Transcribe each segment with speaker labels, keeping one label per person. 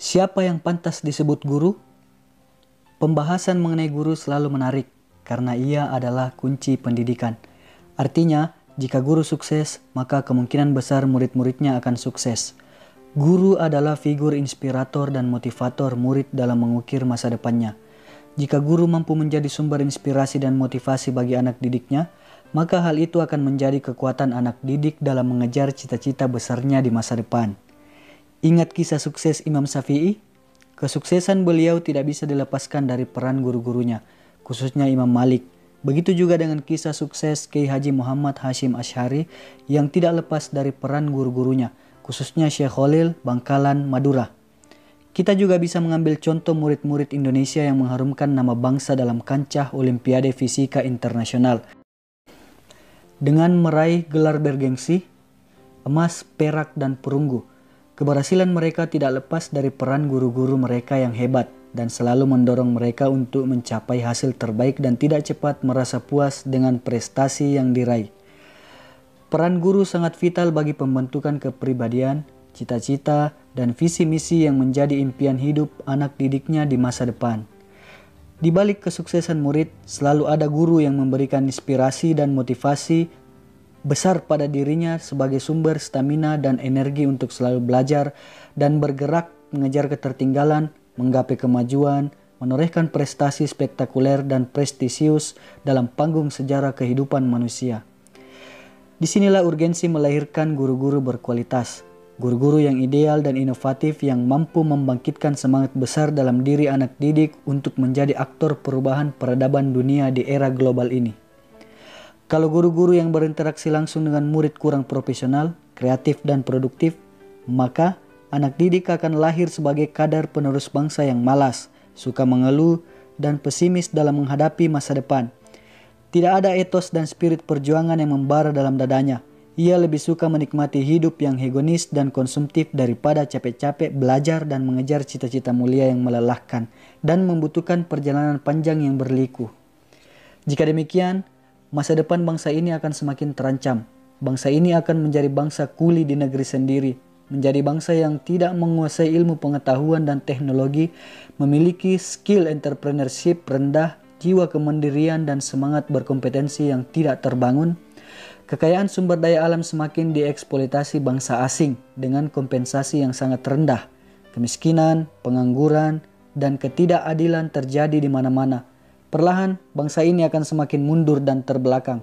Speaker 1: Siapa yang pantas disebut guru? Pembahasan mengenai guru selalu menarik karena ia adalah kunci pendidikan. Artinya, jika guru sukses, maka kemungkinan besar murid-muridnya akan sukses. Guru adalah figur inspirator dan motivator murid dalam mengukir masa depannya. Jika guru mampu menjadi sumber inspirasi dan motivasi bagi anak didiknya, maka hal itu akan menjadi kekuatan anak didik dalam mengejar cita-cita besarnya di masa depan. Ingat kisah sukses Imam Syafi'i? Kesuksesan beliau tidak bisa dilepaskan dari peran guru-gurunya, khususnya Imam Malik. Begitu juga dengan kisah sukses Kiai Haji Muhammad Hashim Asy'ari yang tidak lepas dari peran guru-gurunya, khususnya Syekh Khalil Bangkalan Madura. Kita juga bisa mengambil contoh murid-murid Indonesia yang mengharumkan nama bangsa dalam kancah Olimpiade Fisika Internasional. Dengan meraih gelar bergengsi, emas, perak, dan perunggu, keberhasilan mereka tidak lepas dari peran guru-guru mereka yang hebat dan selalu mendorong mereka untuk mencapai hasil terbaik dan tidak cepat merasa puas dengan prestasi yang diraih. Peran guru sangat vital bagi pembentukan kepribadian, cita-cita, dan visi misi yang menjadi impian hidup anak didiknya di masa depan. Di balik kesuksesan murid, selalu ada guru yang memberikan inspirasi dan motivasi besar pada dirinya sebagai sumber stamina dan energi untuk selalu belajar dan bergerak mengejar ketertinggalan, menggapai kemajuan, menorehkan prestasi spektakuler dan prestisius dalam panggung sejarah kehidupan manusia. Disinilah urgensi melahirkan guru-guru berkualitas, guru-guru yang ideal dan inovatif yang mampu membangkitkan semangat besar dalam diri anak didik untuk menjadi aktor perubahan peradaban dunia di era global ini. Kalau guru-guru yang berinteraksi langsung dengan murid kurang profesional, kreatif, dan produktif, maka anak didik akan lahir sebagai kadar penerus bangsa yang malas, suka mengeluh, dan pesimis dalam menghadapi masa depan. Tidak ada etos dan spirit perjuangan yang membara dalam dadanya. Ia lebih suka menikmati hidup yang hedonis dan konsumtif daripada capek-capek belajar dan mengejar cita-cita mulia yang melelahkan dan membutuhkan perjalanan panjang yang berliku. Jika demikian, masa depan bangsa ini akan semakin terancam. Bangsa ini akan menjadi bangsa kuli di negeri sendiri, menjadi bangsa yang tidak menguasai ilmu pengetahuan dan teknologi, memiliki skill entrepreneurship rendah, jiwa kemandirian dan semangat berkompetensi yang tidak terbangun. Kekayaan sumber daya alam semakin dieksploitasi bangsa asing dengan kompensasi yang sangat rendah. Kemiskinan, pengangguran, dan ketidakadilan terjadi di mana-mana. Perlahan, bangsa ini akan semakin mundur dan terbelakang.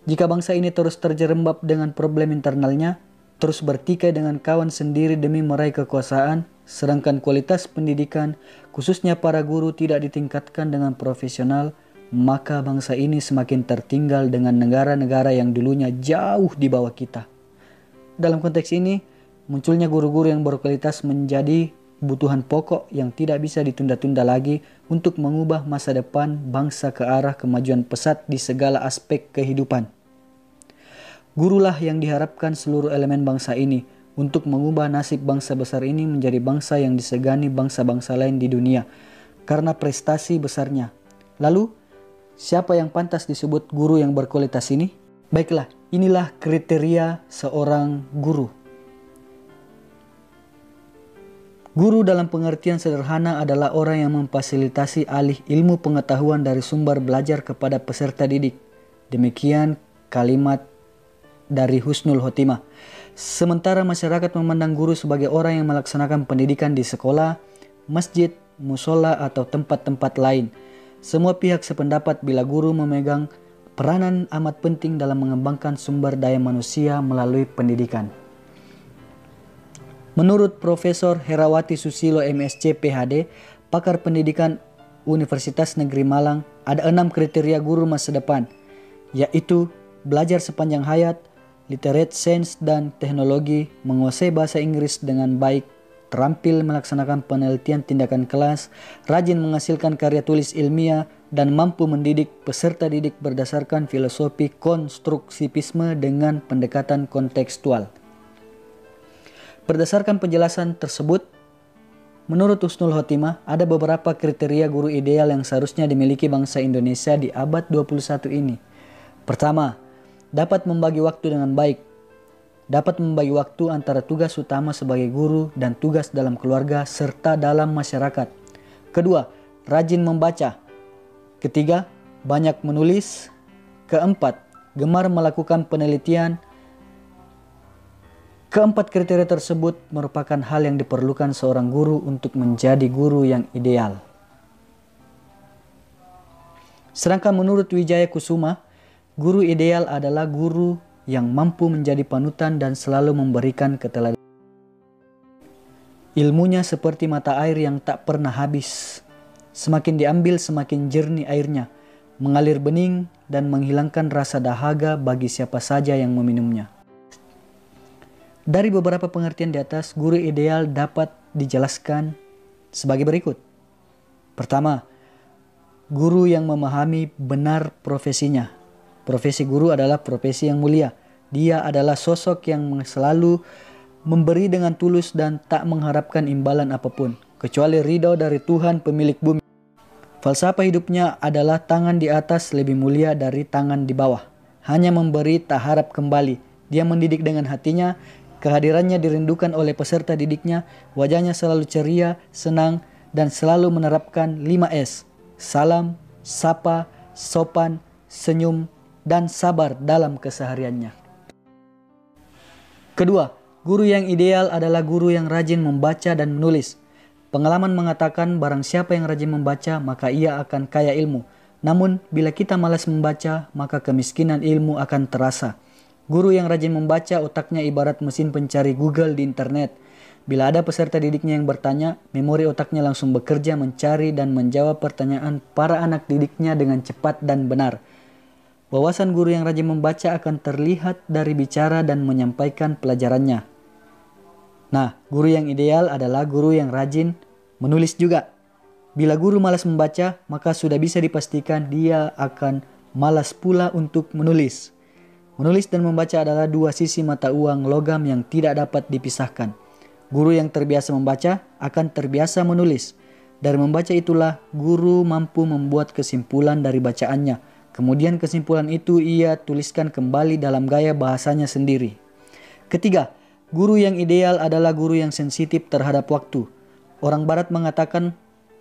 Speaker 1: Jika bangsa ini terus terjerembab dengan problem internalnya, terus bertikai dengan kawan sendiri demi meraih kekuasaan, sedangkan kualitas pendidikan, khususnya para guru tidak ditingkatkan dengan profesional, maka bangsa ini semakin tertinggal dengan negara-negara yang dulunya jauh di bawah kita. Dalam konteks ini, munculnya guru-guru yang berkualitas menjadi kebutuhan pokok yang tidak bisa ditunda-tunda lagi untuk mengubah masa depan bangsa ke arah kemajuan pesat di segala aspek kehidupan. Gurulah yang diharapkan seluruh elemen bangsa ini untuk mengubah nasib bangsa besar ini menjadi bangsa yang disegani bangsa-bangsa lain di dunia karena prestasi besarnya. Lalu, siapa yang pantas disebut guru yang berkualitas ini? Baiklah, inilah kriteria seorang guru. Guru dalam pengertian sederhana adalah orang yang memfasilitasi alih ilmu pengetahuan dari sumber belajar kepada peserta didik. Demikian kalimat dari Husnul Khotimah. Sementara masyarakat memandang guru sebagai orang yang melaksanakan pendidikan di sekolah, masjid, musola, atau tempat-tempat lain. Semua pihak sependapat bila guru memegang peranan amat penting dalam mengembangkan sumber daya manusia melalui pendidikan. Menurut Profesor Herawati Susilo MSc PhD, pakar pendidikan Universitas Negeri Malang, ada 6 kriteria guru masa depan, yaitu belajar sepanjang hayat, literate sains dan teknologi, menguasai bahasa Inggris dengan baik, terampil melaksanakan penelitian tindakan kelas, rajin menghasilkan karya tulis ilmiah, dan mampu mendidik peserta didik berdasarkan filosofi konstruksivisme dengan pendekatan kontekstual. Berdasarkan penjelasan tersebut, menurut Husnul Khotimah, ada beberapa kriteria guru ideal yang seharusnya dimiliki bangsa Indonesia di abad 21 ini. Pertama, dapat membagi waktu dengan baik. dapat membagi waktu antara tugas utama sebagai guru dan tugas dalam keluarga serta dalam masyarakat. Kedua, rajin membaca. Ketiga, banyak menulis. Keempat, gemar melakukan penelitian. Keempat kriteria tersebut merupakan hal yang diperlukan seorang guru untuk menjadi guru yang ideal. Sedangkan menurut Wijaya Kusuma, guru ideal adalah guru yang mampu menjadi panutan dan selalu memberikan keteladanan. Ilmunya seperti mata air yang tak pernah habis. Semakin diambil semakin jernih airnya, mengalir bening dan menghilangkan rasa dahaga bagi siapa saja yang meminumnya. Dari beberapa pengertian di atas, guru ideal dapat dijelaskan sebagai berikut. Pertama, guru yang memahami benar profesinya. Profesi guru adalah profesi yang mulia. Dia adalah sosok yang selalu memberi dengan tulus dan tak mengharapkan imbalan apapun, kecuali ridho dari Tuhan pemilik bumi. Falsafah hidupnya adalah tangan di atas lebih mulia dari tangan di bawah. Hanya memberi tak harap kembali. Dia mendidik dengan hatinya. Kehadirannya dirindukan oleh peserta didiknya. Wajahnya selalu ceria, senang, dan selalu menerapkan 5S. Salam, sapa, sopan, senyum, dan sabar dalam kesehariannya. Kedua, guru yang ideal adalah guru yang rajin membaca dan menulis. Pengalaman mengatakan barang siapa yang rajin membaca maka ia akan kaya ilmu. Namun bila kita malas membaca maka kemiskinan ilmu akan terasa. Guru yang rajin membaca otaknya ibarat mesin pencari Google di internet. Bila ada peserta didiknya yang bertanya, memori otaknya langsung bekerja mencari dan menjawab pertanyaan para anak didiknya dengan cepat dan benar. Wawasan guru yang rajin membaca akan terlihat dari bicara dan menyampaikan pelajarannya. Nah, guru yang ideal adalah guru yang rajin menulis juga. Bila guru malas membaca, maka sudah bisa dipastikan dia akan malas pula untuk menulis. Menulis dan membaca adalah dua sisi mata uang logam yang tidak dapat dipisahkan. Guru yang terbiasa membaca akan terbiasa menulis. Dari membaca itulah guru mampu membuat kesimpulan dari bacaannya. Kemudian kesimpulan itu ia tuliskan kembali dalam gaya bahasanya sendiri. Ketiga, guru yang ideal adalah guru yang sensitif terhadap waktu. Orang Barat mengatakan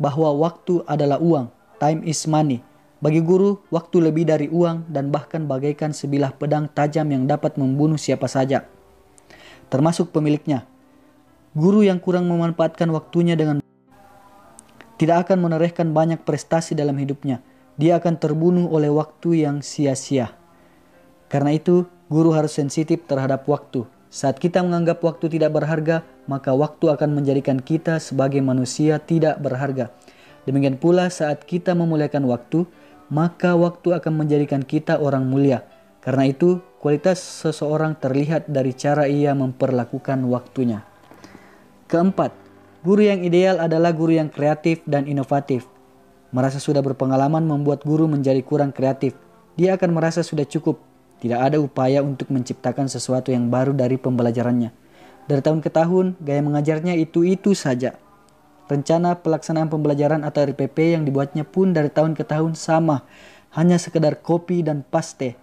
Speaker 1: bahwa waktu adalah uang, time is money. Bagi guru, waktu lebih dari uang dan bahkan bagaikan sebilah pedang tajam yang dapat membunuh siapa saja, termasuk pemiliknya. Guru yang kurang memanfaatkan waktunya dengan tidak akan menorehkan banyak prestasi dalam hidupnya. Dia akan terbunuh oleh waktu yang sia-sia. Karena itu, guru harus sensitif terhadap waktu. Saat kita menganggap waktu tidak berharga, maka waktu akan menjadikan kita sebagai manusia tidak berharga. Demikian pula saat kita memuliakan waktu, maka waktu akan menjadikan kita orang mulia. Karena itu, kualitas seseorang terlihat dari cara ia memperlakukan waktunya. Keempat, guru yang ideal adalah guru yang kreatif dan inovatif. Merasa sudah berpengalaman membuat guru menjadi kurang kreatif. Dia akan merasa sudah cukup. Tidak ada upaya untuk menciptakan sesuatu yang baru dari pembelajarannya. Dari tahun ke tahun, gaya mengajarnya itu-itu saja. Rencana pelaksanaan pembelajaran atau RPP yang dibuatnya pun dari tahun ke tahun sama. Hanya sekedar copy dan paste.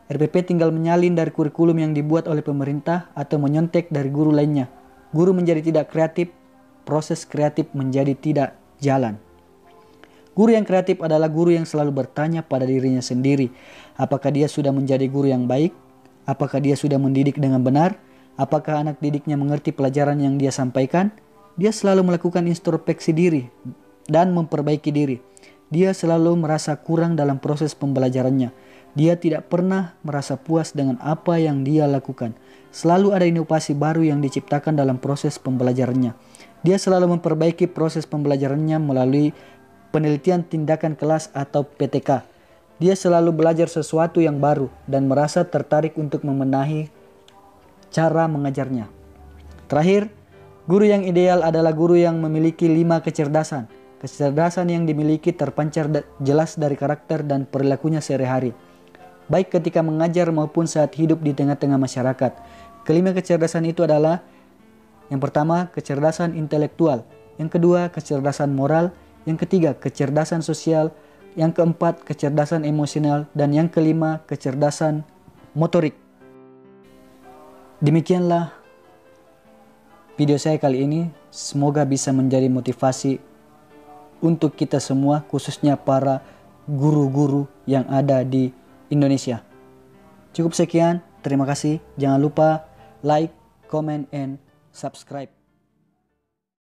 Speaker 1: RPP tinggal menyalin dari kurikulum yang dibuat oleh pemerintah atau menyontek dari guru lainnya. Guru menjadi tidak kreatif, proses kreatif menjadi tidak jalan. Guru yang kreatif adalah guru yang selalu bertanya pada dirinya sendiri, apakah dia sudah menjadi guru yang baik? Apakah dia sudah mendidik dengan benar? Apakah anak didiknya mengerti pelajaran yang dia sampaikan? Dia selalu melakukan introspeksi diri dan memperbaiki diri. Dia selalu merasa kurang dalam proses pembelajarannya. Dia tidak pernah merasa puas dengan apa yang dia lakukan. Selalu ada inovasi baru yang diciptakan dalam proses pembelajarannya. Dia selalu memperbaiki proses pembelajarannya melalui penelitian tindakan kelas atau PTK. Dia selalu belajar sesuatu yang baru dan merasa tertarik untuk membenahi cara mengajarnya. Terakhir, guru yang ideal adalah guru yang memiliki 5 kecerdasan. Kecerdasan yang dimiliki terpancar jelas dari karakter dan perilakunya sehari-hari, baik ketika mengajar maupun saat hidup di tengah-tengah masyarakat. Kelima kecerdasan itu adalah: yang pertama, kecerdasan intelektual; yang kedua, kecerdasan moral; yang ketiga, kecerdasan sosial; yang keempat, kecerdasan emosional; dan yang kelima, kecerdasan motorik. Demikianlah video saya kali ini. Semoga bisa menjadi motivasi untuk kita semua, khususnya para guru-guru yang ada di Indonesia. Cukup sekian, terima kasih. Jangan lupa like, comment, and subscribe.